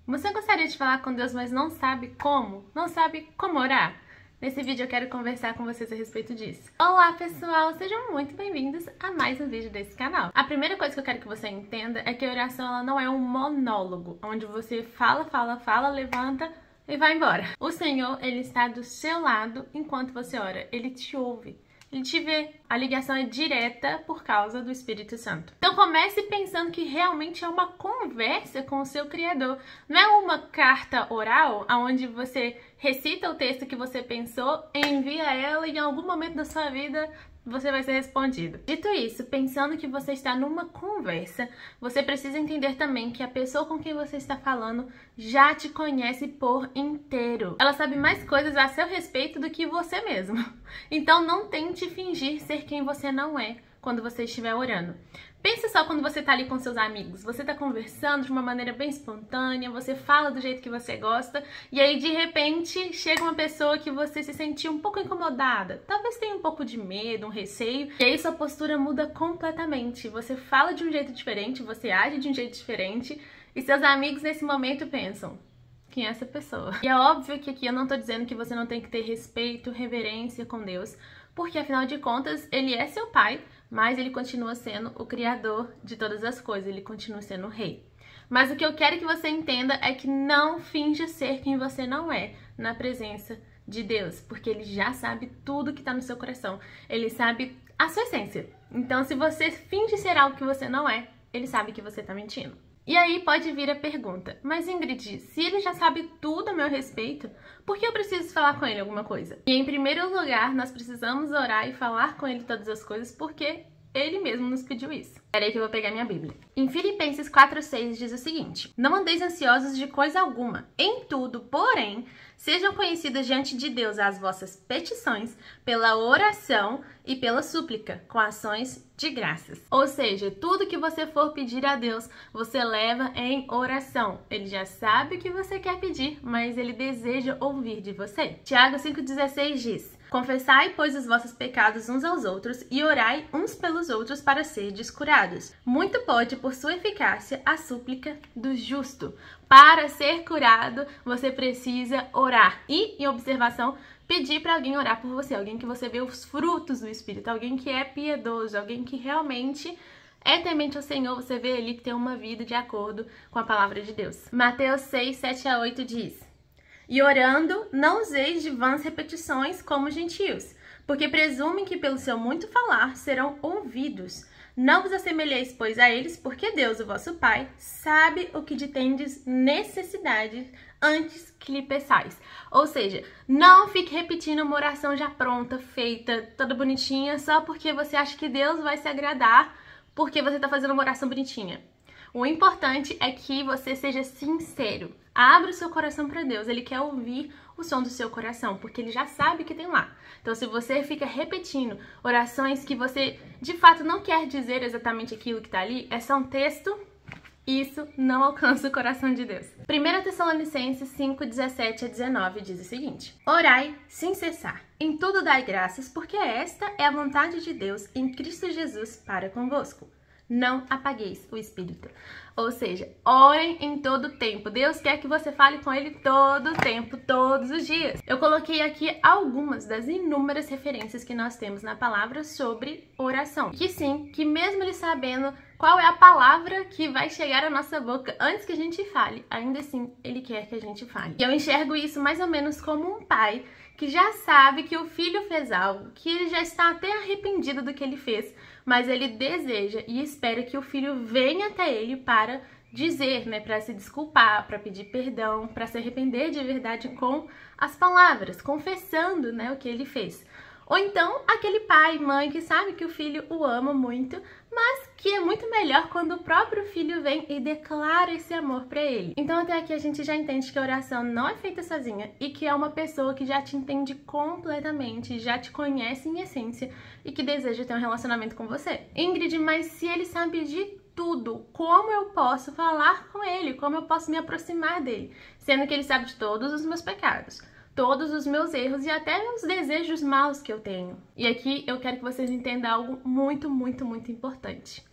Você gostaria de falar com Deus, mas não sabe como? Não sabe como orar? Nesse vídeo eu quero conversar com vocês a respeito disso. Olá pessoal, sejam muito bem-vindos a mais um vídeo desse canal. A primeira coisa que eu quero que você entenda é que a oração ela não é um monólogo, onde você fala, levanta e vai embora. O Senhor, Ele está do seu lado enquanto você ora, Ele te ouve. Ele te vê. A ligação é direta por causa do Espírito Santo. Então comece pensando que realmente é uma conversa com o seu Criador. Não é uma carta oral, onde você recita o texto que você pensou, envia ela e em algum momento da sua vida você vai ser respondido. Dito isso, pensando que você está numa conversa, você precisa entender também que a pessoa com quem você está falando já te conhece por inteiro. Ela sabe mais coisas a seu respeito do que você mesmo. Então não tente fingir ser quem você não é quando você estiver orando. Pensa só quando você tá ali com seus amigos, você tá conversando de uma maneira bem espontânea, você fala do jeito que você gosta, e aí de repente chega uma pessoa que você se sentiu um pouco incomodada, talvez tenha um pouco de medo, um receio, e aí sua postura muda completamente, você fala de um jeito diferente, você age de um jeito diferente, e seus amigos nesse momento pensam: quem é essa pessoa? E é óbvio que aqui eu não tô dizendo que você não tem que ter respeito, reverência com Deus, porque afinal de contas Ele é seu pai, mas Ele continua sendo o Criador de todas as coisas, Ele continua sendo o Rei. Mas o que eu quero que você entenda é que não finja ser quem você não é na presença de Deus, porque Ele já sabe tudo que está no seu coração, Ele sabe a sua essência. Então se você finge ser algo que você não é, Ele sabe que você está mentindo. E aí pode vir a pergunta: mas Ingrid, se Ele já sabe tudo a meu respeito, por que eu preciso falar com Ele alguma coisa? E em primeiro lugar, nós precisamos orar e falar com Ele todas as coisas porque Ele mesmo nos pediu isso. Peraí que eu vou pegar minha Bíblia. Em Filipenses 4:6 diz o seguinte: não andeis ansiosos de coisa alguma, em tudo, porém, sejam conhecidas diante de Deus as vossas petições pela oração e pela súplica, com ações de graças. Ou seja, tudo que você for pedir a Deus, você leva em oração. Ele já sabe o que você quer pedir, mas Ele deseja ouvir de você. Tiago 5,16 diz: confessai, pois, os vossos pecados uns aos outros e orai uns pelos outros para serdes curados. Muito pode, por sua eficácia, a súplica do justo. Para ser curado, você precisa orar. E, em observação, pedir para alguém orar por você. Alguém que você vê os frutos do Espírito. Alguém que é piedoso. Alguém que realmente é temente ao Senhor. Você vê ali que tem uma vida de acordo com a palavra de Deus. Mateus 6, 7-8 diz: e orando, não useis de vãs repetições como gentios, porque presumem que pelo seu muito falar serão ouvidos. Não vos assemelheis, pois, a eles, porque Deus, o vosso Pai, sabe o que de tendes necessidade antes que lhe peçais. Ou seja, não fique repetindo uma oração já pronta, feita, toda bonitinha, só porque você acha que Deus vai se agradar porque você está fazendo uma oração bonitinha. O importante é que você seja sincero. Abra o seu coração para Deus. Ele quer ouvir o som do seu coração, porque Ele já sabe o que tem lá. Então, se você fica repetindo orações que você, de fato, não quer dizer exatamente aquilo que está ali, é só um texto, isso não alcança o coração de Deus. 1 Tessalonicenses 5, 17-19 diz o seguinte: orai sem cessar. Em tudo dai graças, porque esta é a vontade de Deus em Cristo Jesus para convosco. Não apagueis o Espírito. Ou seja, orem em todo o tempo. Deus quer que você fale com Ele todo o tempo, todos os dias. Eu coloquei aqui algumas das inúmeras referências que nós temos na palavra sobre oração. Que sim, que mesmo Ele sabendo qual é a palavra que vai chegar à nossa boca antes que a gente fale, ainda assim Ele quer que a gente fale. E eu enxergo isso mais ou menos como um pai que já sabe que o filho fez algo, que ele já está até arrependido do que ele fez, mas ele deseja e espera que o filho venha até ele para dizer, para se desculpar, para pedir perdão, para se arrepender de verdade com as palavras, confessando, o que ele fez. Ou então, aquele pai, mãe que sabe que o filho o ama muito, mas que é muito melhor quando o próprio filho vem e declara esse amor para ele. Então até aqui a gente já entende que a oração não é feita sozinha e que é uma pessoa que já te entende completamente, já te conhece em essência e que deseja ter um relacionamento com você. Ingrid, mas se ele sabe de tudo, como eu posso falar com ele? Como eu posso me aproximar dele? Sendo que ele sabe de todos os meus pecados, todos os meus erros e até os desejos maus que eu tenho. E aqui eu quero que vocês entendam algo muito, muito, muito importante.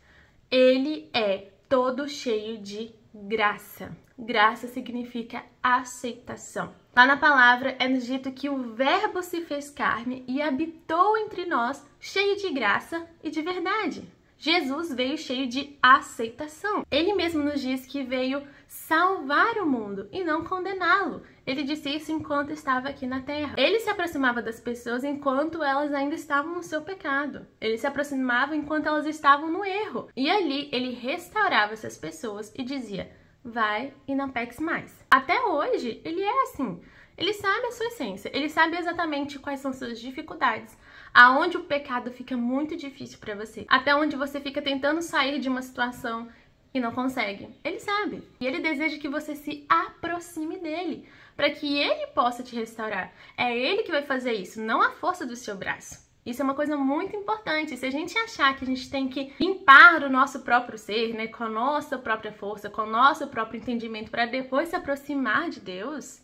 Ele é todo cheio de graça. Graça significa aceitação. Lá na palavra é nos dito que o Verbo se fez carne e habitou entre nós, cheio de graça e de verdade. Jesus veio cheio de aceitação. Ele mesmo nos diz que veio salvar o mundo e não condená-lo. Ele disse isso enquanto estava aqui na terra. Ele se aproximava das pessoas enquanto elas ainda estavam no seu pecado. Ele se aproximava enquanto elas estavam no erro. E ali ele restaurava essas pessoas e dizia: vai e não peques mais. Até hoje, ele é assim. Ele sabe a sua essência, ele sabe exatamente quais são suas dificuldades, aonde o pecado fica muito difícil para você, até onde você fica tentando sair de uma situação e não consegue. Ele sabe. E ele deseja que você se aproxime dele, para que ele possa te restaurar. É ele que vai fazer isso, não a força do seu braço. Isso é uma coisa muito importante. Se a gente achar que a gente tem que limpar o nosso próprio ser, né, com a nossa própria força, com o nosso próprio entendimento, para depois se aproximar de Deus,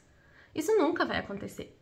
isso nunca vai acontecer.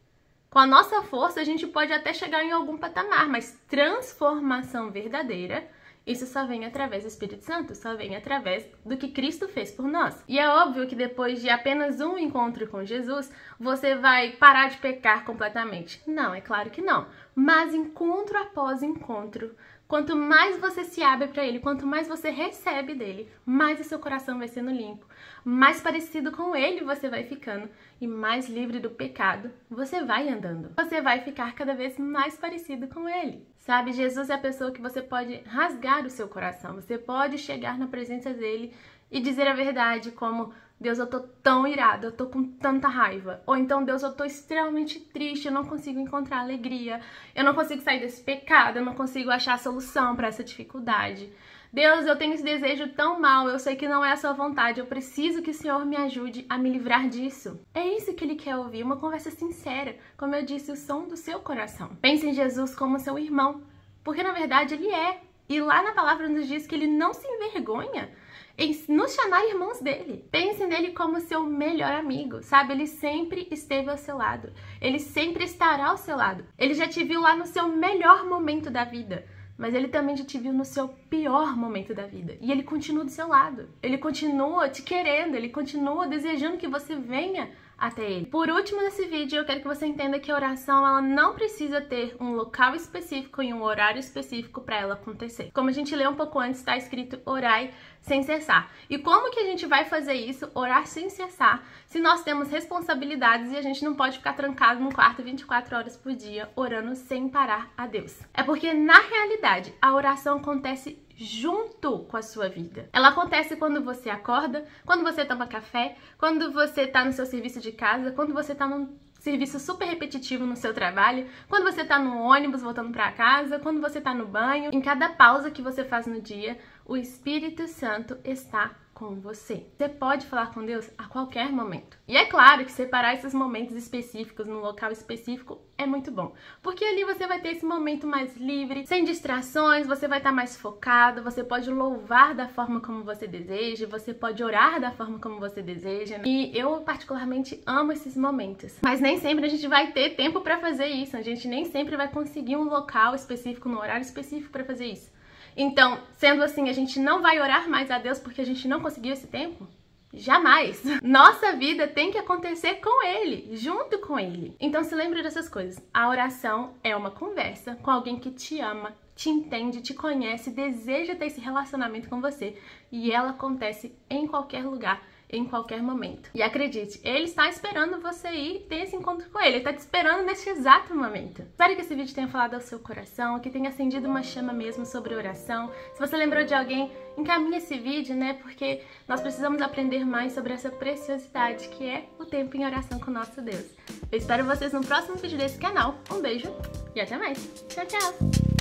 Com a nossa força, a gente pode até chegar em algum patamar, mas transformação verdadeira, isso só vem através do Espírito Santo, só vem através do que Cristo fez por nós. E é óbvio que depois de apenas um encontro com Jesus, você vai parar de pecar completamente. Não, é claro que não. Mas encontro após encontro, quanto mais você se abre para Ele, quanto mais você recebe dele, mais o seu coração vai sendo limpo, mais parecido com Ele você vai ficando e mais livre do pecado você vai andando. Você vai ficar cada vez mais parecido com Ele. Sabe, Jesus é a pessoa que você pode rasgar o seu coração, você pode chegar na presença dele e dizer a verdade, como: Deus, eu tô tão irado, eu tô com tanta raiva. Ou então, Deus, eu tô extremamente triste, eu não consigo encontrar alegria, eu não consigo sair desse pecado, eu não consigo achar a solução para essa dificuldade. Deus, eu tenho esse desejo tão mal, eu sei que não é a sua vontade, eu preciso que o Senhor me ajude a me livrar disso. É isso que Ele quer ouvir, uma conversa sincera, como eu disse, o som do seu coração. Pense em Jesus como seu irmão, porque na verdade Ele é. E lá na palavra nos diz que Ele não se envergonha em nos chamar irmãos dele. Pense nele como seu melhor amigo, sabe? Ele sempre esteve ao seu lado. Ele sempre estará ao seu lado. Ele já te viu lá no seu melhor momento da vida, mas ele também já te viu no seu pior momento da vida. E ele continua do seu lado. Ele continua te querendo, ele continua desejando que você venha até ele. Por último, nesse vídeo, eu quero que você entenda que a oração, ela não precisa ter um local específico e um horário específico para ela acontecer. Como a gente leu um pouco antes, está escrito: orai sem cessar. E como que a gente vai fazer isso, orar sem cessar, se nós temos responsabilidades e a gente não pode ficar trancado no quarto 24 horas por dia, orando sem parar a Deus? É porque, na realidade, a oração acontece junto com a sua vida. Ela acontece quando você acorda, quando você toma café, quando você tá no seu serviço de casa, quando você tá num serviço super repetitivo no seu trabalho, quando você tá no ônibus voltando para casa, quando você tá no banho. Em cada pausa que você faz no dia, o Espírito Santo está com você. Você pode falar com Deus a qualquer momento. E é claro que separar esses momentos específicos num local específico é muito bom, porque ali você vai ter esse momento mais livre, sem distrações, você vai estar mais focado, você pode louvar da forma como você deseja, você pode orar da forma como você deseja. E eu particularmente amo esses momentos. Mas nem sempre a gente vai ter tempo para fazer isso, a gente nem sempre vai conseguir um local específico, um horário específico para fazer isso. Então, sendo assim, a gente não vai orar mais a Deus porque a gente não conseguiu esse tempo? Jamais! Nossa vida tem que acontecer com Ele, junto com Ele. Então se lembre dessas coisas. A oração é uma conversa com alguém que te ama, te entende, te conhece, deseja ter esse relacionamento com você. E ela acontece em qualquer lugar, em qualquer momento. E acredite, Ele está esperando você ir ter esse encontro com Ele. Ele está te esperando nesse exato momento. Espero que esse vídeo tenha falado ao seu coração, que tenha acendido uma chama mesmo sobre oração. Se você lembrou de alguém, encaminhe esse vídeo, né? Porque nós precisamos aprender mais sobre essa preciosidade que é o tempo em oração com o nosso Deus. Eu espero vocês no próximo vídeo desse canal. Um beijo e até mais. Tchau, tchau!